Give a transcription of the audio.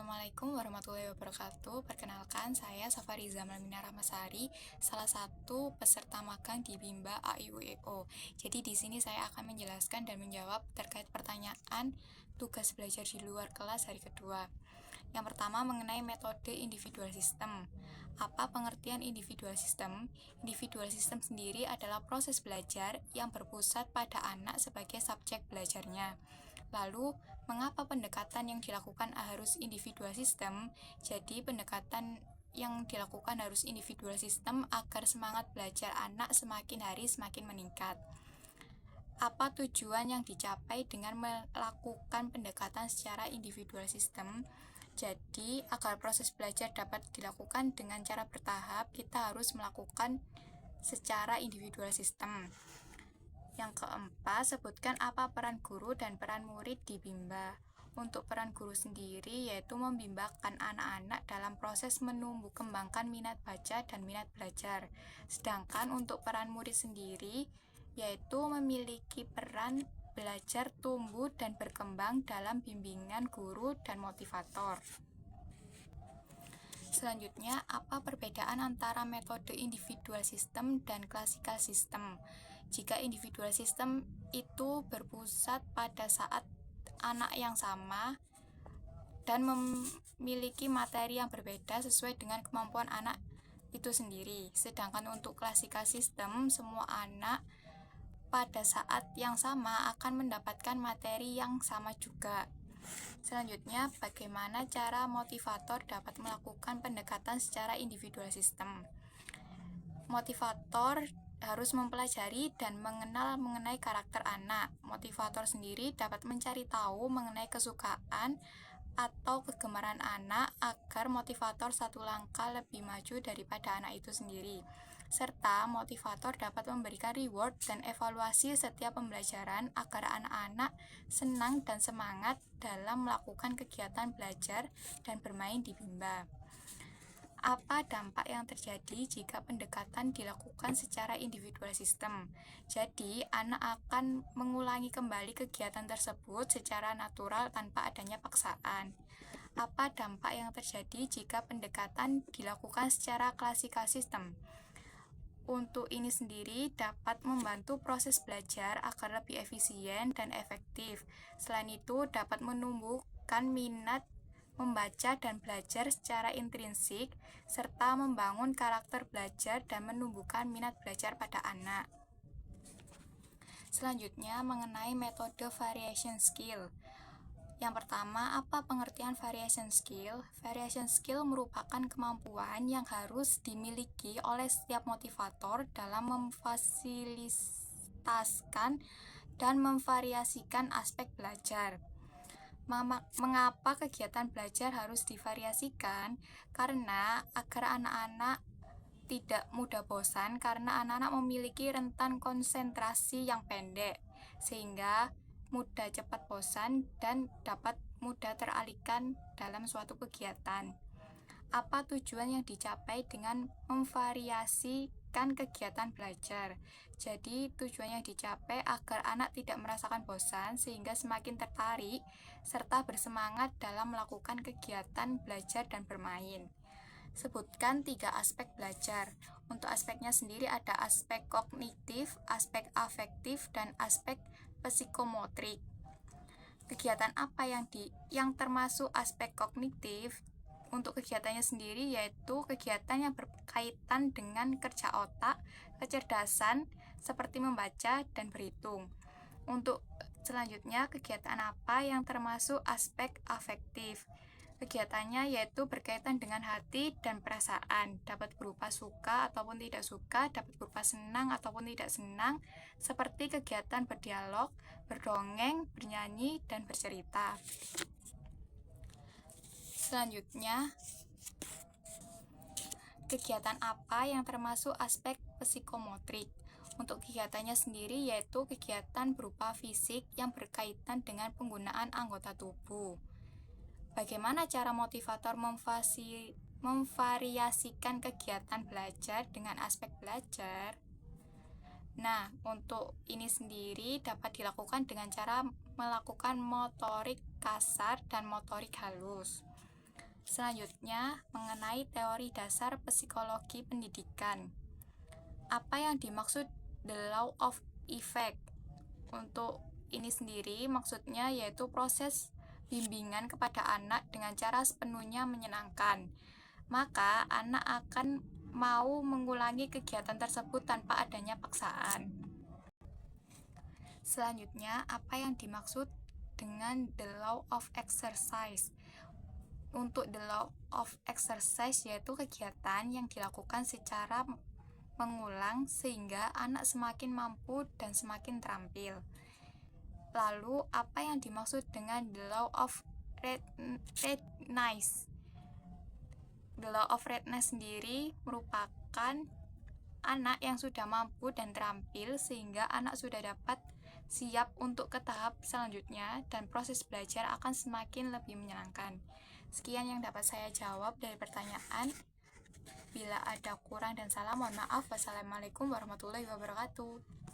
Assalamualaikum warahmatullahi wabarakatuh. Perkenalkan, saya Safariza Malmina Rahmasari, salah satu peserta magang di Bimba AIUEO. Jadi di sini saya akan menjelaskan dan menjawab terkait pertanyaan tugas belajar di luar kelas hari kedua. Yang pertama mengenai metode individual system. Apa pengertian individual system? Individual system sendiri adalah proses belajar yang berpusat pada anak sebagai subjek belajarnya. Lalu, mengapa pendekatan yang dilakukan harus individual system? Jadi, pendekatan yang dilakukan harus individual system agar semangat belajar anak semakin hari semakin meningkat. Apa tujuan yang dicapai dengan melakukan pendekatan secara individual system? Jadi, agar proses belajar dapat dilakukan dengan cara bertahap, kita harus melakukan secara individual system. Yang keempat, sebutkan apa peran guru dan peran murid di Bimba. Untuk peran guru sendiri yaitu membimbakan anak-anak dalam proses menumbuh kembangkan minat baca dan minat belajar. Sedangkan untuk peran murid sendiri yaitu memiliki peran belajar tumbuh dan berkembang dalam bimbingan guru dan motivator. Selanjutnya, apa perbedaan antara metode individual system dan classical system? Jika individual system itu berpusat pada saat anak yang sama dan memiliki materi yang berbeda sesuai dengan kemampuan anak itu sendiri. Sedangkan untuk classical system, semua anak pada saat yang sama akan mendapatkan materi yang sama juga. Selanjutnya, bagaimana cara motivator dapat melakukan pendekatan secara individual system? Motivator harus mempelajari dan mengenal mengenai karakter anak. Motivator sendiri dapat mencari tahu mengenai kesukaan atau kegemaran anak agar motivator satu langkah lebih maju daripada anak itu sendiri. Serta motivator dapat memberikan reward dan evaluasi setiap pembelajaran agar anak-anak senang dan semangat dalam melakukan kegiatan belajar dan bermain di Bimba. Apa dampak yang terjadi jika pendekatan dilakukan secara individual system? Jadi, anak akan mengulangi kembali kegiatan tersebut secara natural tanpa adanya paksaan. Apa dampak yang terjadi jika pendekatan dilakukan secara classical system? Untuk ini sendiri dapat membantu proses belajar agar lebih efisien dan efektif. Selain itu, dapat menumbuhkan minat membaca dan belajar secara intrinsik, serta membangun karakter belajar dan menumbuhkan minat belajar pada anak. Selanjutnya, mengenai metode variation skill. Yang pertama, apa pengertian variation skill? Variation skill merupakan kemampuan yang harus dimiliki oleh setiap motivator dalam memfasilitasikan dan memvariasikan aspek belajar. Mengapa kegiatan belajar harus divariasikan? Karena agar anak-anak tidak mudah bosan, karena anak-anak memiliki rentan konsentrasi yang pendek, sehingga mudah cepat bosan dan dapat mudah teralihkan dalam suatu kegiatan. Apa tujuan yang dicapai dengan memvariasikan kegiatan belajar? Jadi tujuannya dicapai agar anak tidak merasakan bosan sehingga semakin tertarik serta bersemangat dalam melakukan kegiatan belajar dan bermain. Sebutkan 3 aspek belajar. Untuk aspeknya sendiri ada aspek kognitif, aspek afektif, dan aspek psikomotrik. Kegiatan apa yang termasuk aspek kognitif? Untuk kegiatannya sendiri yaitu kegiatan yang berkaitan dengan kerja otak, kecerdasan seperti membaca dan berhitung. Untuk selanjutnya, kegiatan apa yang termasuk aspek afektif? Kegiatannya yaitu berkaitan dengan hati dan perasaan, dapat berupa suka ataupun tidak suka, dapat berupa senang ataupun tidak senang, seperti kegiatan berdialog, berdongeng, bernyanyi, dan bercerita. Selanjutnya, kegiatan apa yang termasuk aspek psikomotrik? Untuk kegiatannya sendiri yaitu kegiatan berupa fisik yang berkaitan dengan penggunaan anggota tubuh. Bagaimana cara motivator memvariasikan kegiatan belajar dengan aspek belajar? Nah, untuk ini sendiri dapat dilakukan dengan cara melakukan motorik kasar dan motorik halus. Selanjutnya, mengenai teori dasar psikologi pendidikan. Apa yang dimaksud the law of effect? Untuk ini sendiri maksudnya yaitu proses bimbingan kepada anak dengan cara sepenuhnya menyenangkan. Maka anak akan mau mengulangi kegiatan tersebut tanpa adanya paksaan. Selanjutnya, apa yang dimaksud dengan the law of exercise? Untuk the law of exercise yaitu kegiatan yang dilakukan secara mengulang sehingga anak semakin mampu dan semakin terampil. Lalu, apa yang dimaksud dengan the law of readiness? The law of readiness sendiri merupakan anak yang sudah mampu dan terampil sehingga anak sudah dapat siap untuk ke tahap selanjutnya dan proses belajar akan semakin lebih menyenangkan. Sekian yang dapat saya jawab dari pertanyaan. Bila ada kurang dan salah, mohon maaf. Wassalamualaikum warahmatullahi wabarakatuh.